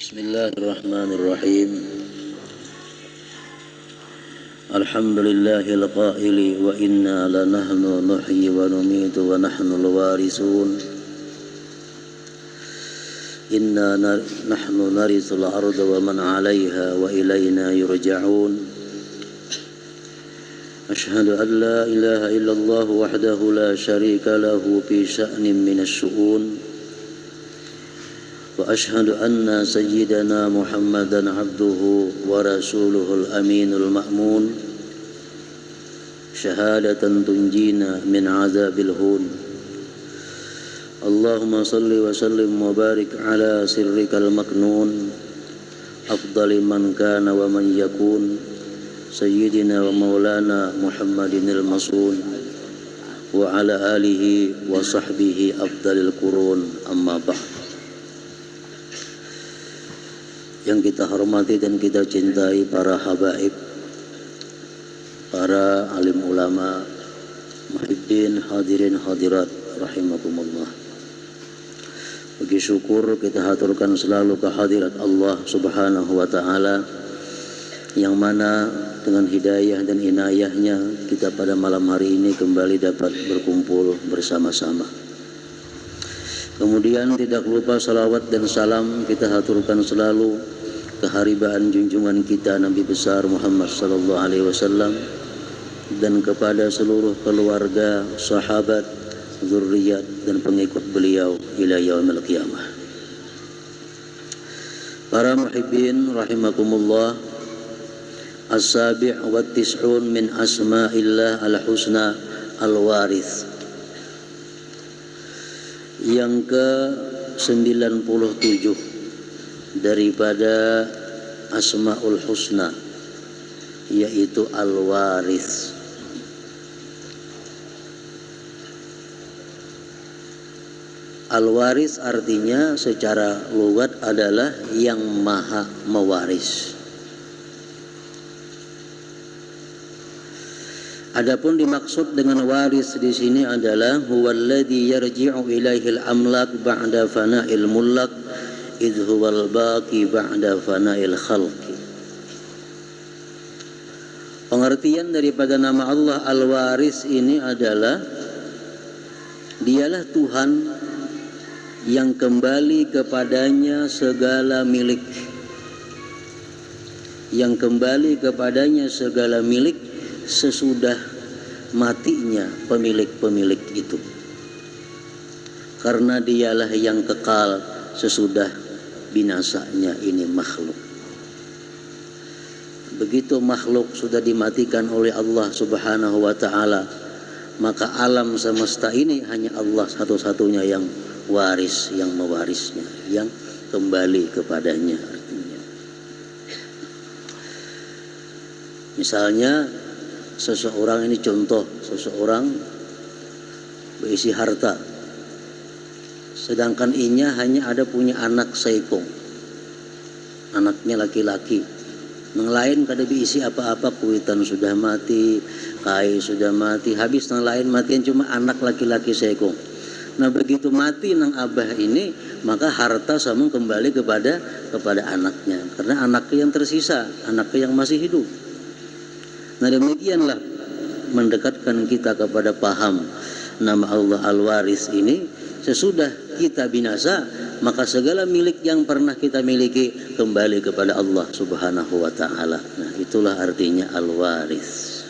Bismillahirrahmanirrahim. Alhamdulillahil qaili wa inna lanahnu nuhyi wa numitu wa nahnu al-warisun. Inna nahnu narisul arda wa man 'alaiha wa ilayna yurja'un. Ashhadu an la ilaha illallah wahdahu la syarika lahu fi sya'nin minasy syu'un. وأشهد أن سيدنا محمدا عبده ورسوله الأمين المأمون شهادة تنجينا من عذاب الهون. اللهم صل وسلم وبارك على سرك المكنون أفضل من كان ومن يكون سيدنا ومولانا محمد المصون وعلى آله وصحبه أفضل القرون. أما بعد. Yang kita hormati dan kita cintai para habaib, para alim ulama, muhibbin, hadirin hadirat rahimakumullah. Bagi syukur kita haturkan selalu kehadirat Allah Subhanahu wa taala, yang mana dengan hidayah dan inayahnya kita pada malam hari ini kembali dapat berkumpul bersama-sama. Kemudian tidak lupa salawat dan salam kita haturkan selalu keharibaan junjungan kita Nabi besar Muhammad sallallahu alaihi wasallam dan kepada seluruh keluarga, sahabat, zuriat dan pengikut beliau ila yaumil qiyamah. Para muhibbin rahimakumullah, as-sabi' wa tis'un min asma'illah al-husna al-warith. Yang ke-97 daripada Asmaul Husna, yaitu Al-Waris. Al-Waris artinya secara lugat adalah yang maha mewaris. Adapun dimaksud dengan waris di sini adalah huwallazi yarji'u ilaihil amlak ba'da fana'il mulak idh huwal baqi ba'da fana'il khalqi. Pengertian daripada nama Allah Al-Waris ini adalah dialah Tuhan yang kembali kepadanya segala milik, yang kembali kepadanya segala milik sesudah matinya pemilik-pemilik itu, karena dialah yang kekal sesudah binasanya ini makhluk. Begitu makhluk sudah dimatikan oleh Allah Subhanahu wa ta'ala, maka alam semesta ini hanya Allah satu-satunya yang waris, yang mewarisnya, yang kembali kepadanya. Artinya misalnya seseorang ini, contoh, seseorang berisi harta, sedangkan inya hanya ada punya anak seekong, anaknya laki-laki. Yang lain kada diisi apa-apa, kuitan sudah mati, kai sudah mati, habis yang lain matian cuma anak laki-laki seekong. Nah begitu mati nang abah ini, maka harta sama kembali kepada anaknya, karena anaknya yang tersisa, anaknya yang masih hidup. Nah demikianlah mendekatkan kita kepada paham nama Allah Al-Waris ini. Sesudah kita binasa, maka segala milik yang pernah kita miliki kembali kepada Allah Subhanahu wa ta'ala. Nah itulah artinya Al-Waris.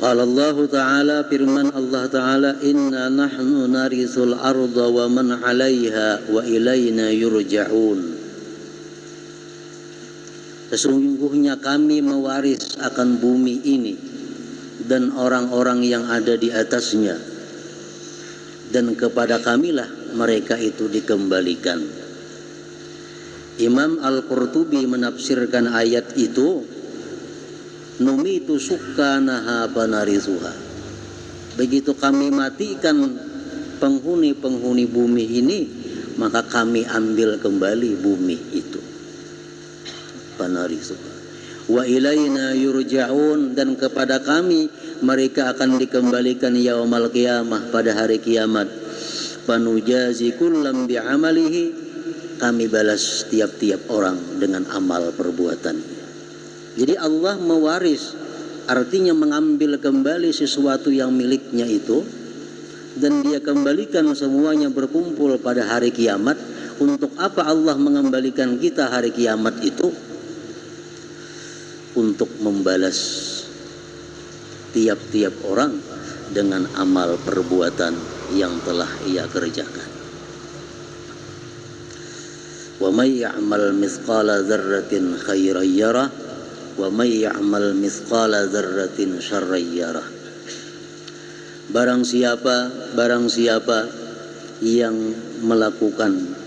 Qala Allah Ta'ala, firman Allah Ta'ala, inna nahnu narisul arda wa man 'alaiha wa ilayna yurja'un. Sesungguhnya kami mewaris akan bumi ini dan orang-orang yang ada di atasnya, dan kepada kamilah mereka itu dikembalikan. Imam Al-Qurtubi menafsirkan ayat itu, numitu sukkanaha banarizuha. Begitu kami matikan penghuni-penghuni bumi ini, maka kami ambil kembali bumi itu. Wa ilaina yurja'un, dan kepada kami mereka akan dikembalikan yaumal qiyamah, pada hari kiamat. Fanujazi kullam bi'amalihi, kami balas tiap-tiap orang dengan amal perbuatannya. Jadi Allah mewaris, artinya mengambil kembali sesuatu yang miliknya itu, dan dia kembalikan semuanya berkumpul pada hari kiamat. Untuk apa Allah mengembalikan kita hari kiamat itu? Untuk membalas tiap-tiap orang dengan amal perbuatan yang telah ia kerjakan. Wa may ya'mal mithqala dzarratin khairan yarah wa may ya'mal mithqala dzarratin syarran yarah. Barang siapa yang melakukan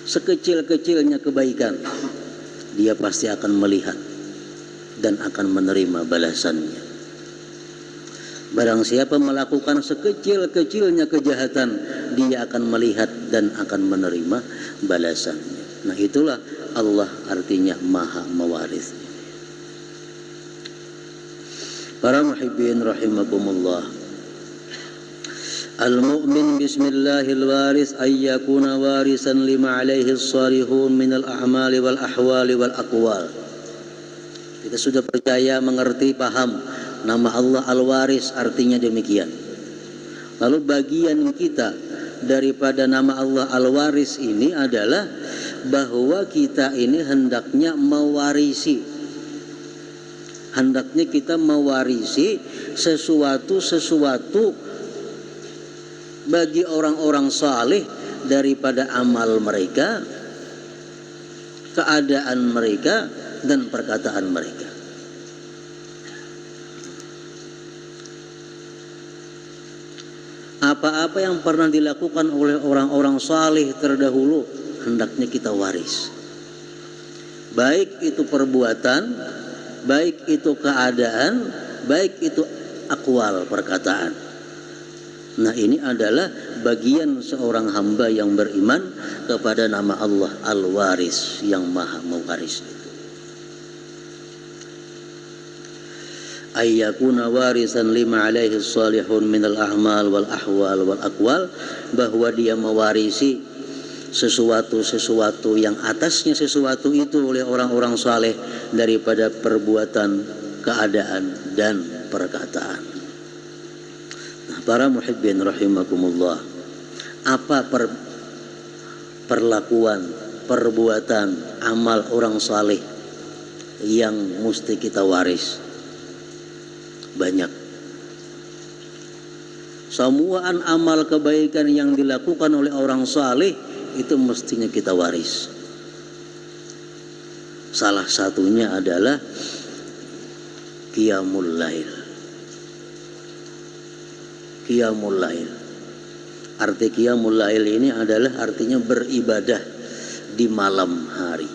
sekecil-kecilnya kebaikan, dia pasti akan melihat dan akan menerima balasannya. Barang siapa melakukan sekecil-kecilnya kejahatan, dia akan melihat dan akan menerima balasannya. Nah, itulah Allah, artinya maha mewaris. Para muhibbin rahimakumullah, al-mu'min bismillahil waris ayyakuna warisan lima alaihi salihun minal a'mali wal ahwali wal aqwal. Kita sudah percaya, mengerti, paham nama Allah Al-Waris, artinya demikian. Lalu bagian kita daripada nama Allah Al-Waris ini adalah bahwa kita ini hendaknya mewarisi, hendaknya kita mewarisi sesuatu bagi orang-orang saleh daripada amal mereka, keadaan mereka, dan perkataan mereka. Apa-apa yang pernah dilakukan oleh orang-orang saleh terdahulu hendaknya kita waris. Baik itu perbuatan, baik itu keadaan, baik itu akwal, perkataan. Nah, ini adalah bagian seorang hamba yang beriman kepada nama Allah Al-Waris, yang maha mewaris. Ayyakuna warisan lima alaihi salihun minal a'mal wal ahwal wal aqwal, bahwa dia mewarisi sesuatu yang atasnya sesuatu itu oleh orang-orang saleh daripada perbuatan, keadaan, dan perkataan. Nah, para muhibbin rahimakumullah, apa perlakuan, perbuatan, amal orang saleh yang mesti kita waris? Banyak. Semua amal kebaikan yang dilakukan oleh orang saleh itu mestinya kita waris. Salah satunya adalah qiyamul lail. Qiyamul lail. Arti qiyamul lail ini adalah artinya beribadah di malam hari.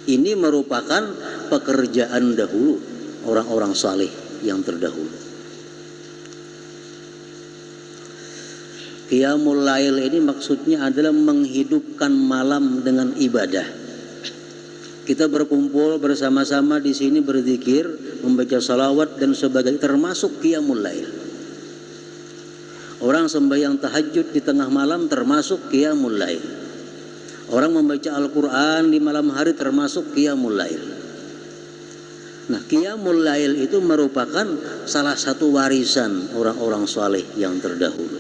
Ini merupakan pekerjaan dahulu orang-orang saleh yang terdahulu. Qiyamul lail ini maksudnya adalah menghidupkan malam dengan ibadah. Kita berkumpul bersama-sama di sini berzikir, membaca salawat dan sebagainya, termasuk qiyamul lail. Orang sembahyang tahajud di tengah malam termasuk qiyamul lail. Orang membaca Al-Quran di malam hari termasuk qiyamul lail. Nah, qiyamul lail itu merupakan salah satu warisan orang-orang saleh yang terdahulu.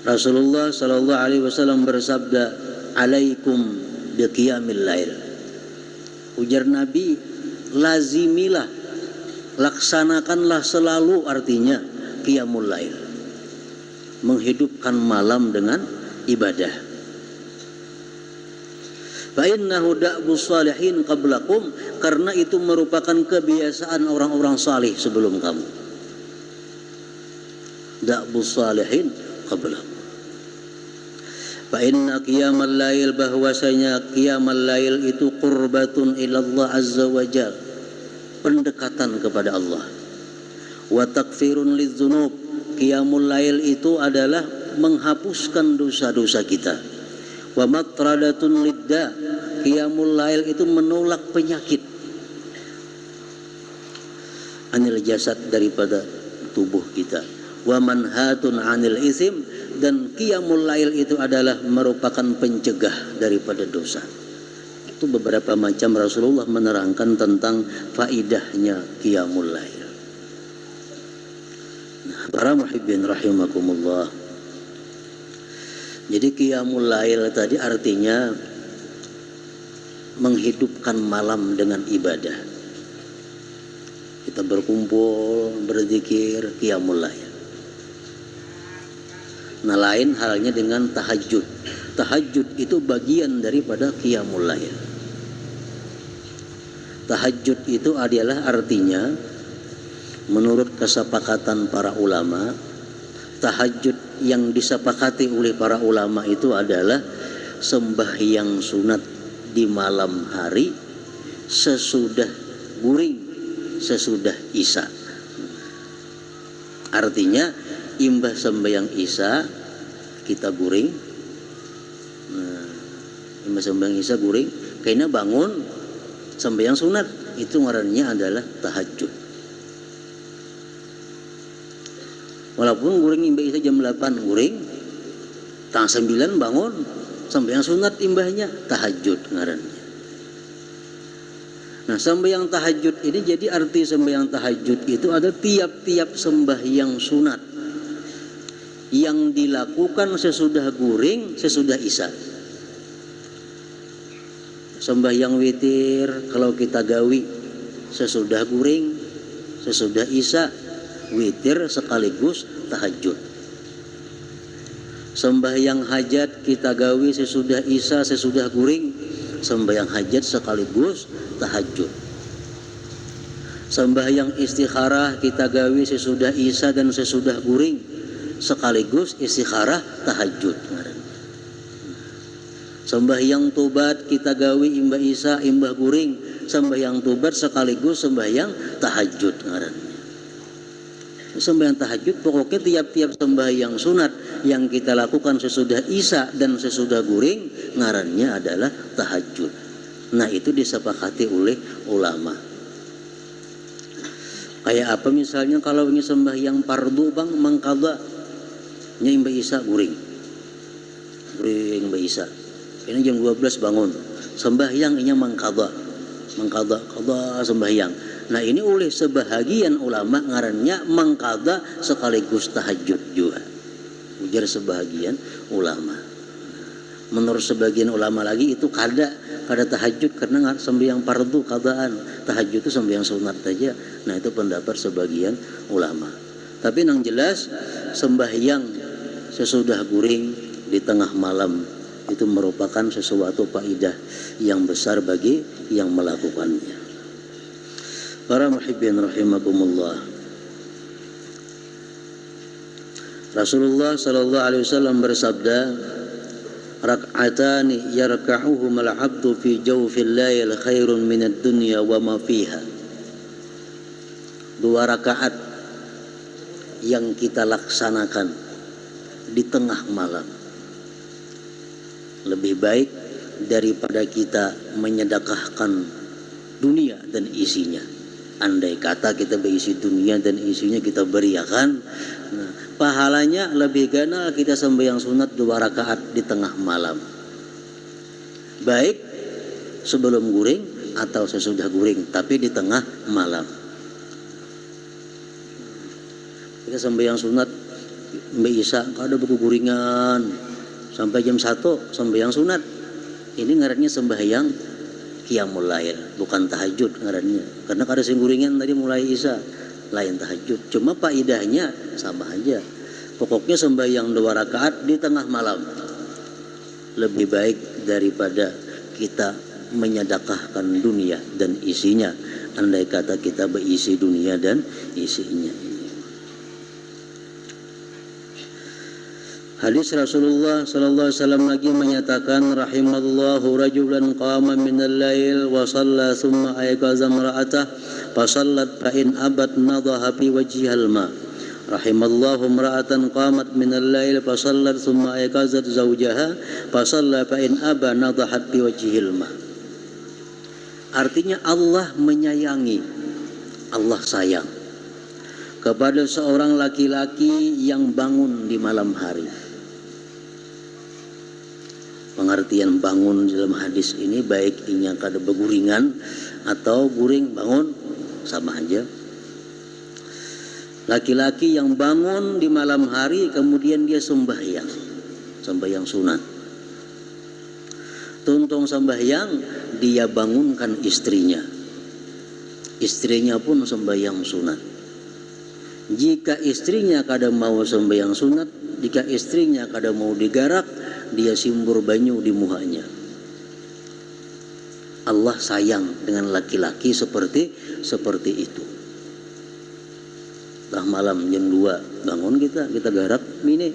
Rasulullah sallallahu alaihi wasallam bersabda, "Alaikum biqiyamil lail." Ujar Nabi, lazimilah, laksanakanlah selalu, artinya qiyamul lail, menghidupkan malam dengan ibadah. Fa'innahu da'bus salihin qablakum, karena itu merupakan kebiasaan orang-orang salih sebelum kamu. Da'bus salihin qablakum. Fa'inna qiyamal lail, bahwasanya qiyamal lail itu qurbatun ilallah azza wa jal, pendekatan kepada Allah. Wa takfirun lidzunub, qiyamul lail itu adalah menghapuskan dosa-dosa kita. Wa matradatun lidda, qiyamul lail itu menolak penyakit. Anil jasad, daripada tubuh kita. Wa manhatun 'anil itsim, dan qiyamul lail itu adalah merupakan pencegah daripada dosa. Itu beberapa macam Rasulullah menerangkan tentang faidahnya qiyamul lail. Nah, para muhibbin rahimakumullah. Jadi qiyamul lail tadi artinya menghidupkan malam dengan ibadah. Kita berkumpul, berzikir, qiyamul lail. Nah, lain halnya dengan tahajud. Tahajud itu bagian daripada qiyamul lail. Tahajud itu adalah artinya menurut kesepakatan para ulama, tahajud yang disepakati oleh para ulama itu adalah sembahyang sunat di malam hari sesudah guring, sesudah isya. Artinya imbah sembahyang isya kita guring. Nah, imbah sembahyang isya guring, kayaknya bangun sembahyang sunat, itu ngarannya adalah tahajud. Walaupun guring imbah isya jam 8 guring, tang 9 bangun sembahyang sunat imbahnya tahajud ngarannya. Nah, sembahyang tahajud ini, jadi arti sembahyang tahajud itu ada tiap-tiap sembahyang sunat yang dilakukan sesudah guring, sesudah isya. Sembahyang witir kalau kita gawi sesudah guring, sesudah isya, witir sekaligus tahajud. Sembahyang hajat kita gawi sesudah isya, sesudah guring, sembahyang hajat sekaligus tahajud. Sembahyang istikharah kita gawi sesudah isya dan sesudah guring, sekaligus istikharah tahajud. Sembahyang tobat kita gawi imbah isya, imbah guring, sembahyang tobat sekaligus sembahyang tahajud ngarannya. Sembahyang tahajud pokoknya tiap-tiap sembahyang sunat yang kita lakukan sesudah isya dan sesudah guring ngarannya adalah tahajud. Nah, itu disepakati oleh ulama. Kayak apa misalnya kalau ini sembahyang fardu bang mengqadha nya imbah isya guring imbah isya, ini jam 12 bangun sembahyang inya mengqadha sembahyang. Nah, ini oleh sebahagian ulama ngarannya mengqadha sekaligus tahajud juga, ujar sebahagian ulama. Menurut sebagian ulama lagi itu kada tahajud karena sembahyang fardu qadaan, tahajud itu sembahyang sunat saja. Nah, itu pendapat sebagian ulama. Tapi yang jelas sembahyang sesudah guring di tengah malam itu merupakan sesuatu faidah yang besar bagi yang melakukannya. Para muhibbin rahimakumullah. Rasulullah sallallahu alaihi wasallam bersabda, rak'atani yarka'uhum al-'abdu fi jawfil lail khairun minad dunya wa ma fiha. 2 rakaat yang kita laksanakan di tengah malam lebih baik daripada kita menyedekahkan dunia dan isinya. Andai kata kita berisi dunia dan isinya kita beriakan, nah, pahalanya lebih ganal kita sembahyang sunat 2 rakaat di tengah malam, baik sebelum guring atau sesudah guring, tapi di tengah malam. Kita sembahyang sunat Mbak Isa kada buku guringan sampai jam 1 sembahyang sunat, ini ngarannya sembahyang qiyamul lail, bukan tahajud ngarannya. Karena kada sing guringan tadi mulai isya, lain tahajud. Cuma faidahnya sama aja. Pokoknya sembahyang 2 rakaat di tengah malam lebih baik daripada kita menyedekahkan dunia dan isinya. Andai kata kita berisi dunia dan isinya. Hadis Rasulullah sallallahu alaihi wasallam lagi menyatakan, rahimallahu rajulan qama minal lail wa shalla thumma ayqaza imra'atah fa shallat fa in abat nadhaha fi wajhihal ma. Rahimallahu imra'atan qamat minal lail fa shallat thumma ayqazat zawjaha fa shalla fa in aba nadhahat fi wajhihil ma. Artinya Allah menyayangi, Allah sayang kepada seorang laki-laki yang bangun di malam hari. Pengertian bangun dalam hadis ini baik inya kada beguringan atau guring bangun sama aja. Laki-laki yang bangun di malam hari kemudian dia sembahyang sunat. Tuntung sembahyang, dia bangunkan istrinya. Istrinya pun sembahyang sunat. Jika istrinya kada mau sembahyang sunat, jika istrinya kada mau digarak, dia simbur banyu di muhanya. Allah sayang dengan laki-laki seperti itu. Tah malam jam 2 bangun kita garak mini.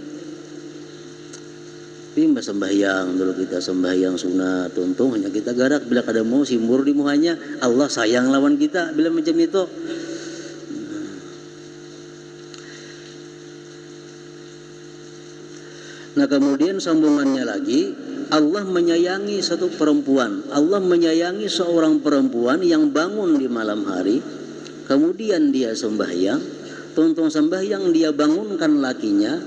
Pimba sembahyang dulu, kita sembahyang sunat, tuntung hanya kita garak bila kada mau simbur di muhanya. Allah sayang lawan kita bila macam itu. Nah kemudian sambungannya lagi, Allah menyayangi satu perempuan. Allah menyayangi seorang perempuan yang bangun di malam hari, kemudian dia sembahyang. Tuntung sembahyang dia bangunkan lakinya,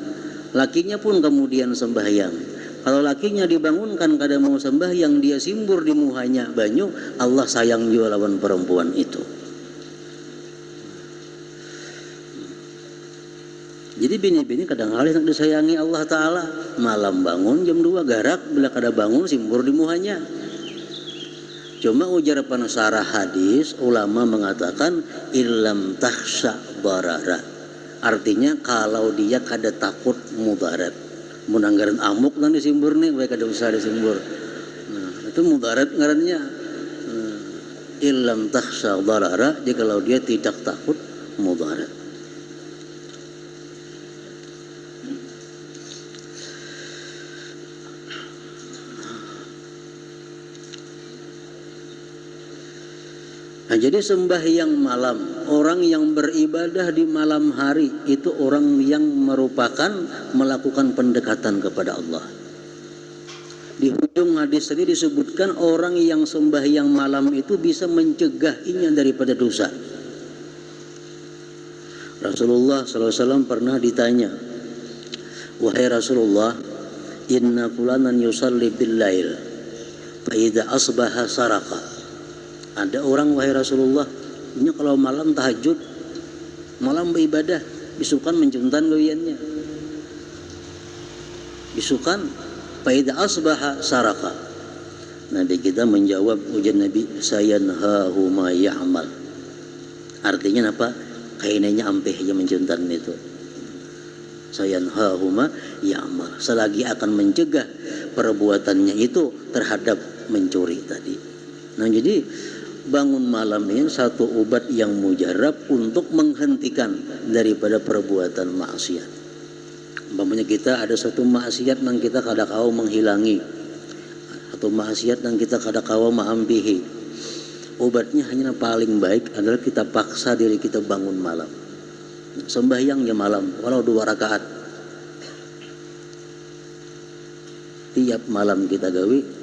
lakinya pun kemudian sembahyang. Kalau lakinya dibangunkan kada mau sembahyang, dia simbur di muhanya banyu, Allah sayang juga lawan perempuan itu. Jadi bini-bini kadang-kadang nak disayangi Allah Ta'ala. Malam bangun jam 2 garak, bila kada bangun simbur di muhanya. Cuma ujar penasarah hadis, ulama mengatakan illam takhsha darara. Artinya kalau dia kada takut mudarat. Mun anggaran amuk nanti simbur nih, baik kada usah disimbur. Nah, itu mudarat ngarannya. Illam takhsha darara, jadi kalau dia tidak takut mudarat. Nah, jadi sembahyang malam, orang yang beribadah di malam hari itu orang yang merupakan melakukan pendekatan kepada Allah. Di ujung hadis tadi disebutkan orang yang sembahyang malam itu bisa mencegahinya daripada dosa. Rasulullah SAW pernah ditanya, wahai Rasulullah, inna fulanan yusalli bil lail fa idza asbaha saraka. Ada orang wahai Rasulullah, ini kalau malam tahajud, malam beribadah, bisukan mencuntan gawiannya. Bisukan, faida asbaha saraka. Nabi kita menjawab ujian Nabi, sayanhahu ma ya'mal. Artinya apa? Kainanya ampeh aja mencuntan itu. Sayanhahu ma ya'mal. Selagi akan mencegah perbuatannya itu terhadap mencuri tadi. Nah jadi bangun malam ini satu obat yang mujarab untuk menghentikan daripada perbuatan maksiat. Umpamanya kita ada satu maksiat yang kita kada kau menghilangi, atau maksiat yang kita kada kau maampihi. Obatnya hanya paling baik adalah kita paksa diri kita bangun malam. Sembahyangnya malam, walau 2 rakaat. Tiap malam kita gawi.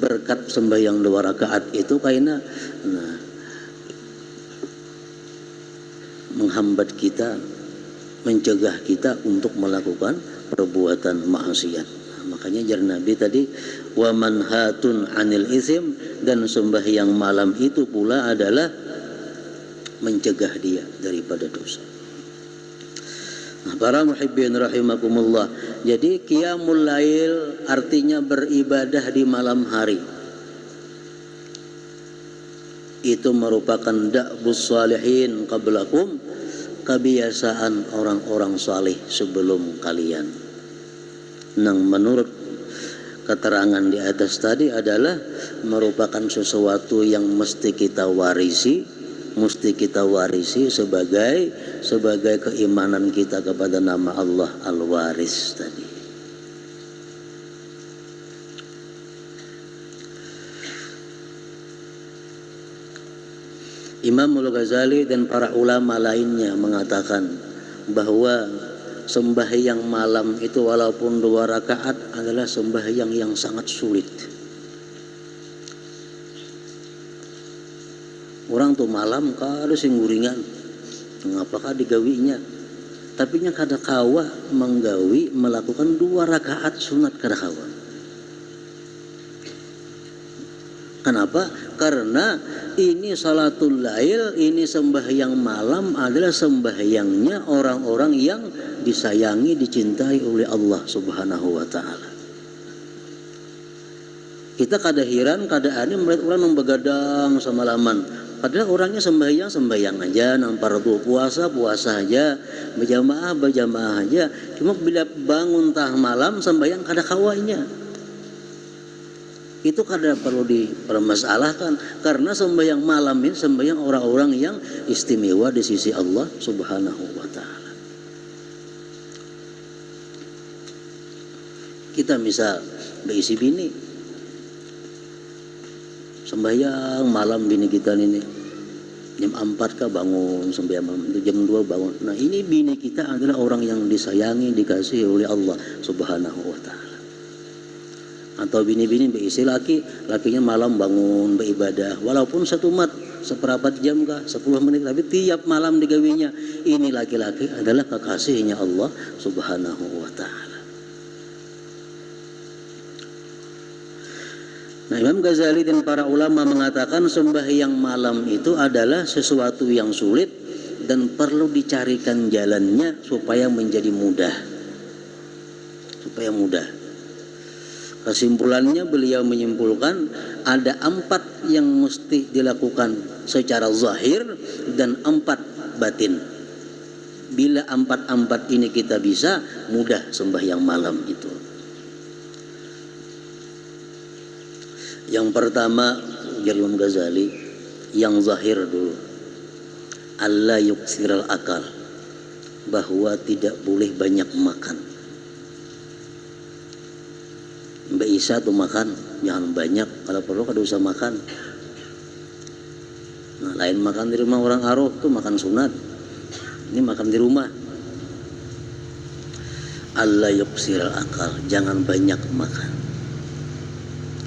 Berkat sembahyang 2 rakaat itu karena menghambat kita, mencegah kita untuk melakukan perbuatan maksiat. Makanya jar Nabi tadi, wa manhatun anil itsm, dan sembahyang malam itu pula adalah mencegah dia daripada dosa. Nah, para muhibbin rahimakumullah. Jadi qiyamul lail artinya beribadah di malam hari. Itu merupakan da'bus salihin qablakum, kebiasaan orang-orang saleh sebelum kalian. Nang menurut keterangan di atas tadi adalah merupakan sesuatu yang mesti kita warisi sebagai keimanan kita kepada nama Allah Al-Waris tadi. Imam Al-Ghazali dan para ulama lainnya mengatakan bahwa sembahyang malam itu walaupun 2 rakaat adalah sembahyang yang sangat sulit. Orang tuh malam kada sing guringan, Ngapakah digawinya? Tapi nya kada kawa menggawi melakukan 2 rakaat sunat kada kawa. Kenapa? Karena ini salatul lail, ini sembahyang malam adalah sembahyangnya orang-orang yang disayangi, dicintai oleh Allah Subhanahu wa taala. Kita kada heran, kada aneh melihat orang yang begadang semalaman. Padahal orangnya sembahyang aja, nampar tuh puasa aja, berjamaah aja. Cuma bila bangun tah malam sembahyang kada kawainya. Itu kada perlu dipermasalahkan, karena sembahyang malam ini sembahyang orang-orang yang istimewa di sisi Allah Subhanahu wa taala. Kita misal berisi bini, sembahyang malam bini kita ini jam 4 kah bangun, sembahyang malam itu jam 2 bangun. Nah ini bini kita adalah orang yang disayangi, dikasihi oleh Allah Subhanahu wa taala. Atau bini-bini berisi lakinya malam bangun beribadah, walaupun 1 mat, seperempat jam kah, 10 menit, tapi tiap malam digawinya. Ini laki-laki adalah kekasihnya Allah Subhanahu wa taala. Nah, Imam Ghazali dan para ulama mengatakan sembahyang malam itu adalah sesuatu yang sulit dan perlu dicarikan jalannya supaya menjadi mudah. Supaya mudah. Kesimpulannya beliau menyimpulkan ada 4 yang mesti dilakukan secara zahir dan 4 batin. Bila 4 ini kita bisa, mudah sembahyang malam itu. Yang pertama, Imam Ghazali, yang zahir dulu. Allah yuksiral akal, bahwa tidak boleh banyak makan. Mbak Isa tuh makan jangan banyak, kalau perlu kada usah makan. Nah, lain makan di rumah orang aruh tuh makan sunat, ini makan di rumah. Allah yuksiral akal, jangan banyak makan.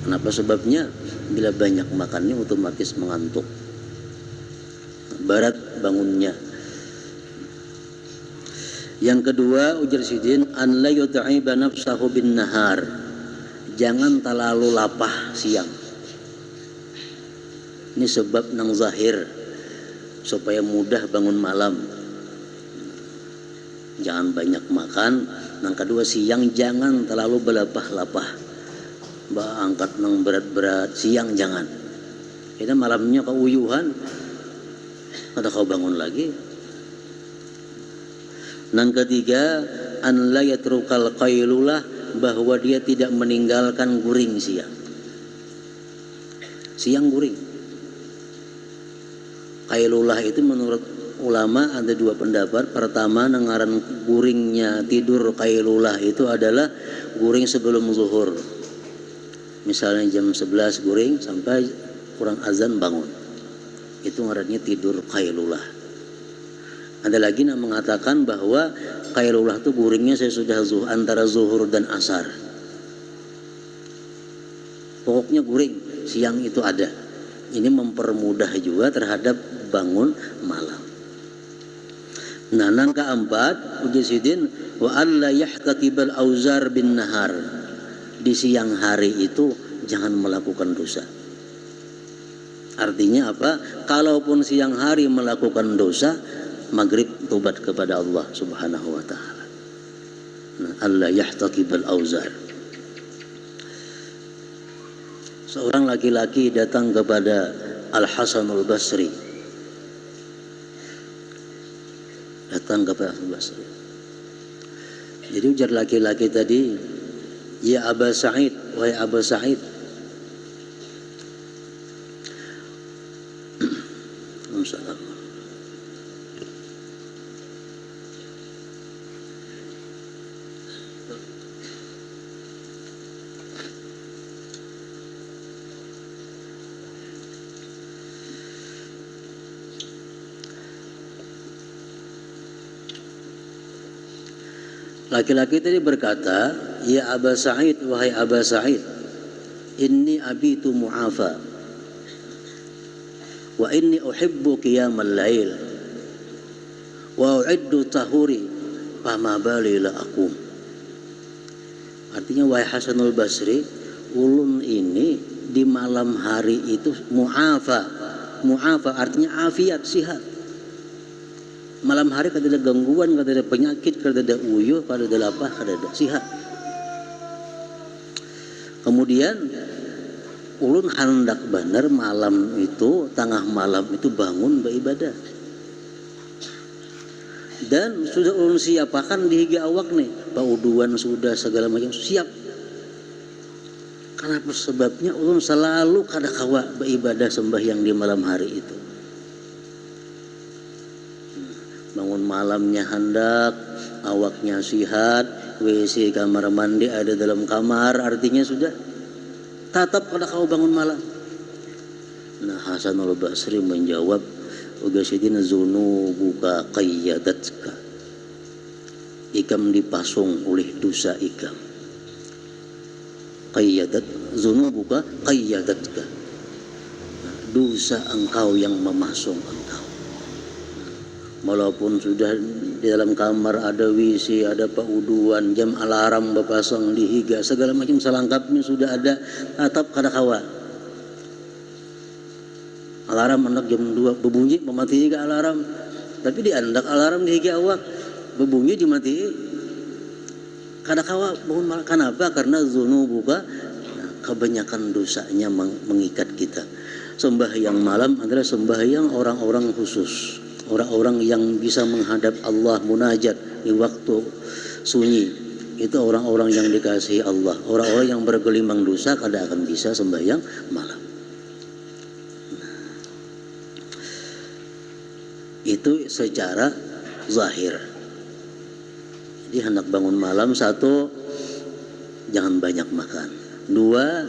Kenapa? Sebabnya bila banyak makannya otomatis mengantuk, berat bangunnya. Yang kedua, ujar Sidin, an la yut'iba nafsahu bin nahar, jangan terlalu lapah siang. Ini sebab nang zahir supaya mudah bangun malam. Jangan banyak makan. Yang kedua, siang jangan terlalu berlapah-lapah, angkat nang berat-berat siang jangan. Kita malamnya keuyuhan, kada kau bangun lagi. Yang ketiga, an la yatrukal qailulah, bahwa dia tidak meninggalkan guring siang. Siang guring. Qailulah itu menurut ulama ada 2 pendapat. Pertama, ngaran guringnya tidur qailulah itu adalah guring sebelum zuhur. Misalnya jam 11 guring sampai kurang azan bangun. Itu ngarannya tidur qailulah. Ada lagi yang mengatakan bahwa qailulah itu guringnya sesudah antara zuhur dan asar. Pokoknya guring siang itu ada. Ini mempermudah juga terhadap bangun malam. Nah, yang keempat, uji Sidin, wa alla yahtakibal auzar bin nahar. Di siang hari itu jangan melakukan dosa. Artinya apa? Kalaupun siang hari melakukan dosa, maghrib tobat kepada Allah Subhanahu wa taala. Nah, alla yahtakibal auzar. Seorang laki-laki datang kepada Al-Hasanul Basri. Datang kepada Al-Hasanul Basri. Jadi ujar laki-laki tadi, ya Aba Sa'id, wahai Aba Sa'id. Assalamualaikum. Laki-laki tadi berkata, ya Aba Sa'id, wahai Aba Sa'id, inni abitu mu'afa wa inni uhibbu qiyamal lail wa uiddu tahuri fama balila aqum. Artinya wahai Hasanul Basri, ulun ini di malam hari itu mu'afa. Mu'afa artinya afiat, sihat. Malam hari kada ada gangguan, kada ada penyakit, kada ada uyuh, kada ada lapah, kada ada, sihat. Kemudian ulun hendak benar malam itu, tengah malam itu bangun beribadah. Dan sudah ulun siapakan di higa awak nih, pauduan sudah segala macam siap. Kenapa sebabnya ulun selalu kada kawa beribadah sembahyang di malam hari itu. Bangun malamnya hendak, awaknya sihat, WC kamar mandi ada dalam kamar, artinya sudah tatap kada kau bangun malam. Nah, Hasanul Basri menjawab, ugasidina zunubuka qayyadatka. Ikam dipasung oleh dosa ikam. Qayyadat, zunubuka qayyadatka. Dosa engkau yang memasung engkau. Walaupun sudah di dalam kamar ada WC, ada pauduan, jam alarm bapasang di higa, segala macam selengkapnya sudah ada, tetap kada kawa. Alarm anak jam 2 berbunyi, memati juga alarm. Tapi di andak alarm di higa awak, berbunyi dimati. Kada kawa bangun malam. Kenapa? Karena zunubuka, kebanyakan dosanya mengikat kita. Sembahyang malam adalah sembahyang orang-orang khusus. Orang-orang yang bisa menghadap Allah munajat di waktu sunyi. Itu orang-orang yang dikasihi Allah. Orang-orang yang bergelimang dosa kada akan bisa sembahyang malam. Itu secara zahir. Jadi hendak bangun malam, satu, jangan banyak makan. Dua,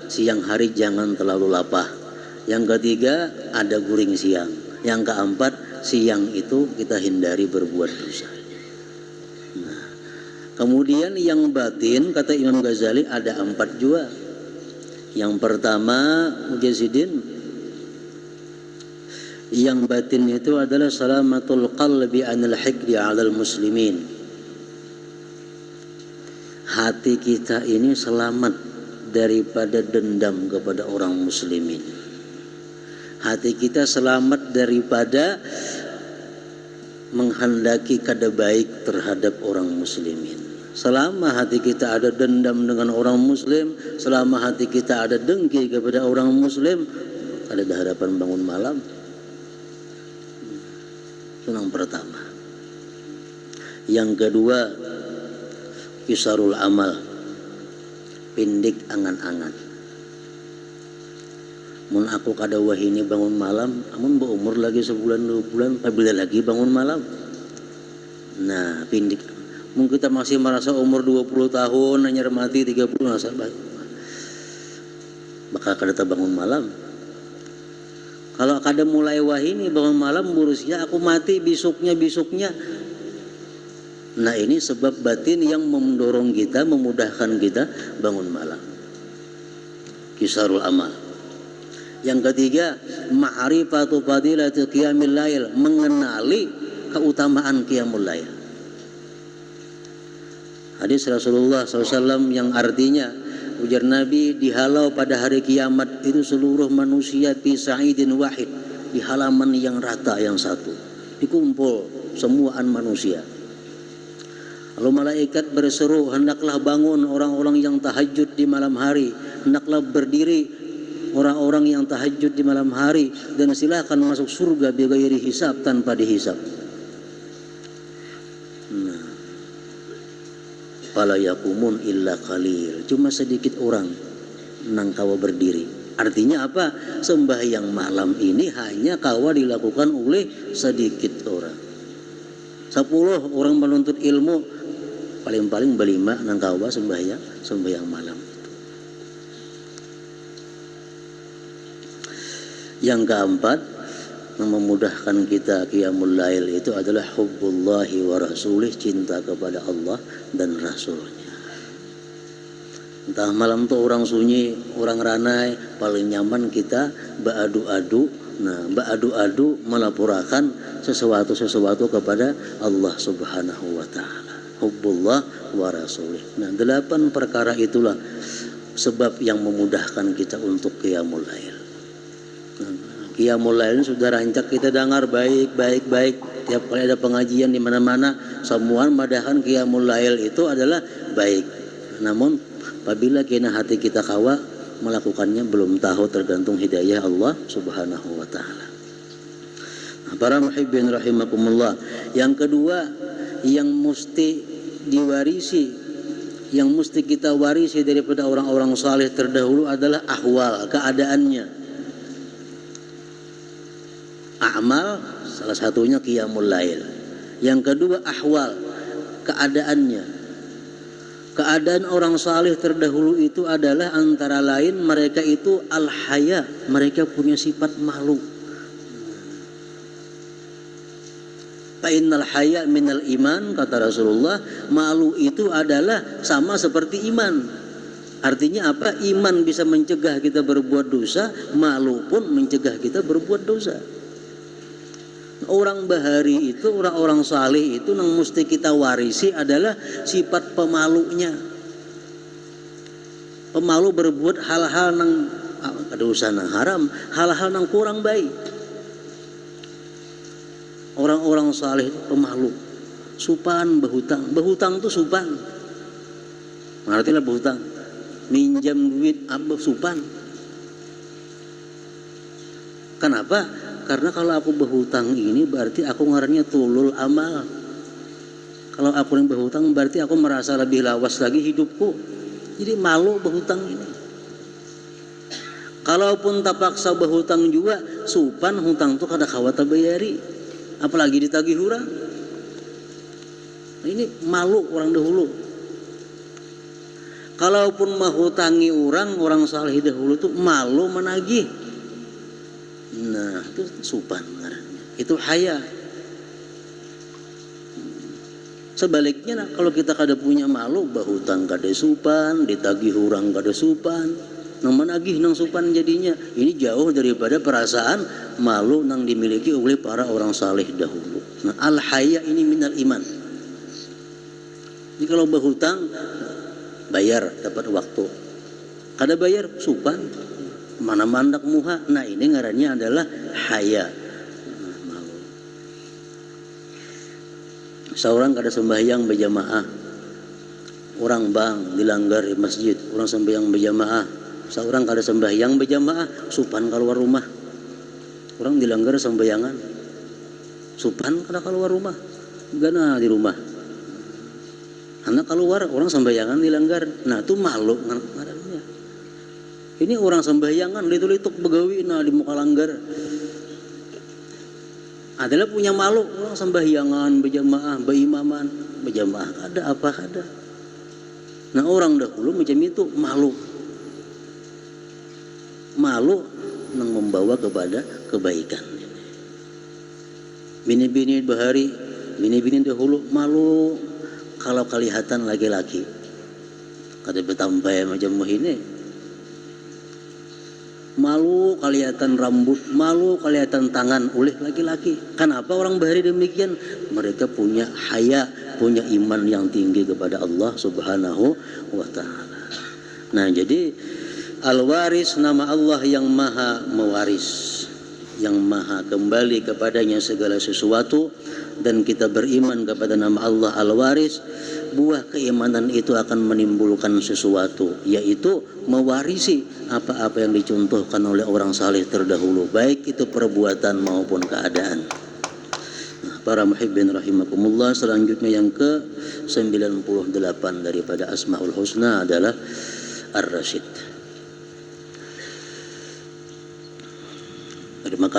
siang hari jangan terlalu lapah. Yang ketiga, ada guring siang. Yang keempat, siang itu kita hindari berbuat dosa. Nah, kemudian yang batin, kata Imam Ghazali, ada 4 jua. Yang pertama, Mujahidin, yang batin itu adalah salamatul qalbi anil hikri alal muslimin. Hati kita ini selamat daripada dendam kepada orang muslimin. Hati kita selamat daripada menghendaki kada baik terhadap orang muslimin. Selama hati kita ada dendam dengan orang muslim, selama hati kita ada dengki kepada orang muslim, ada harapan bangun malam. Itu yang pertama. Yang kedua, kisarul amal, pindik angan-angan. Mun aku kada wahini bangun malam, amun berumur lagi sebulan 2 bulan, apabila lagi bangun malam. Nah, pindik. Mungkin kita masih merasa umur 20 tahun, hanya mati 30, masa bakal kada bangun malam. Kalau kada mulai wahini bangun malam, burusnya aku mati besoknya. Nah, ini sebab batin yang mendorong kita, memudahkan kita bangun malam. Kisarul amal. Yang ketiga, ma'rifatu fadilati qiyamil lail, mengenali keutamaan qiyamul lail. Hadis Rasulullah SAW yang artinya, ujar Nabi, dihalau pada hari kiamat itu seluruh manusia fi sa'idin wahid, di halaman yang rata yang satu, dikumpul semuaan manusia. Lalu malaikat berseru, hendaklah bangun orang-orang yang tahajud di malam hari, hendaklah berdiri orang-orang yang tahajud di malam hari, dan silakan masuk surga bighairi hisab, tanpa dihisab. Nah, fala yaqumun illa qalil, cuma sedikit orang nang kawa berdiri. Artinya apa? Sembahyang malam ini hanya kawa dilakukan oleh sedikit orang. 10 orang menuntut ilmu, paling-paling berlima nang kawa sembahyang malam. Yang keempat, yang memudahkan kita qiyamul lail itu adalah hubbullahi wa rasulih, cinta kepada Allah dan Rasulnya. Entah malam tuh orang sunyi, orang ranai, paling nyaman kita beradu-adu Nah, beradu-adu melaporkan sesuatu kepada Allah Subhanahu wa taala. Hubbullah wa rasulih. Nah, 8 perkara itulah sebab yang memudahkan kita untuk qiyamul lail. Qiyamul lail sudah rancak kita dengar baik. Tiap kali ada pengajian di mana-mana, semua madahan qiyamul lail itu adalah baik. Namun apabila kena hati kita kawa melakukannya belum tahu, tergantung hidayah Allah Subhanahu wa taala. Nah, para muhibbin rahimakumullah. Yang kedua yang mesti diwarisi, yang mesti kita warisi daripada orang-orang saleh terdahulu adalah ahwal, keadaannya. Amal salah satunya qiyamul lail. Yang kedua ahwal, keadaannya. Keadaan orang saleh terdahulu itu adalah antara lain mereka itu al-haya, mereka punya sifat malu. Fa innal haya minal iman, kata Rasulullah, malu itu adalah sama seperti iman. Artinya apa? Iman bisa mencegah kita berbuat dosa, malu pun mencegah kita berbuat dosa. Orang bahari itu, orang-orang saleh itu yang mesti kita warisi adalah sifat pemalunya. Pemalu berbuat hal-hal yang dosa yang haram, hal-hal yang kurang baik. Orang-orang saleh itu pemalu, supan berhutang. Berhutang itu supan. Artinya berhutang, minjam duit apa supan. Kenapa? Karena kalau aku berhutang ini berarti aku ngarannya tulul amal. Kalau aku yang berhutang berarti aku merasa lebih lawas lagi hidupku. Jadi malu berhutang ini. Kalaupun terpaksa berhutang juga, supan hutang itu kada kawata bayari. Apalagi ditagih hurang. Nah, ini malu orang dahulu. Kalaupun menghutangi orang saleh dahulu itu malu menagih. Nah, itu supan ngarannya. Itu haya. Sebaliknya kalau kita kada punya malu, bahutang kada supan, ditagih hurang kada supan, nang menagih nang supan jadinya. Ini jauh daripada perasaan malu nang dimiliki oleh para orang saleh dahulu. Nah, al-haya ini minal iman. Jadi kalau berhutang bayar dapat waktu. Kada bayar supan. Mana mandak muha. Nah, ini ngarannya adalah haya. Malu. Seorang kada sembahyang berjamaah. Orang bang dilanggar di masjid, orang sembahyang berjamaah. Seorang kada sembahyang berjamaah, supan keluar rumah. Orang dilanggar sembahyangan. Supan kada keluar rumah. Gana di rumah. Anak keluar, orang sembahyangan dilanggar. Nah, itu malu ngarannya. Ini orang sembahyangan lituk-lituk begawi nah di muka langgar. Adalah punya malu orang sembahyangan berjamaah, berimaman, berjamaah kada apa kada. Nah, orang dahulu macam itu malu. Malu yang membawa kepada kebaikan. Bini-bini bahari, bini-bini dahulu malu kalau kelihatan laki-laki. Kada bertampai macam ini. Malu kelihatan rambut, malu kelihatan tangan oleh laki-laki. Kenapa orang bahari demikian? Mereka punya haya, punya iman yang tinggi kepada Allah Subhanahu wa taala. Nah, jadi al-waris, nama Allah yang maha mewaris, yang maha kembali kepadanya segala sesuatu, dan kita beriman kepada nama Allah al-waris. Buah keimanan itu akan menimbulkan sesuatu, yaitu mewarisi apa-apa yang dicontohkan oleh orang saleh terdahulu, baik itu perbuatan maupun keadaan. Nah, para muhibbin rahimakumullah, selanjutnya yang ke-98 daripada Asmaul Husna adalah Ar-Rasyid. Terima kasih.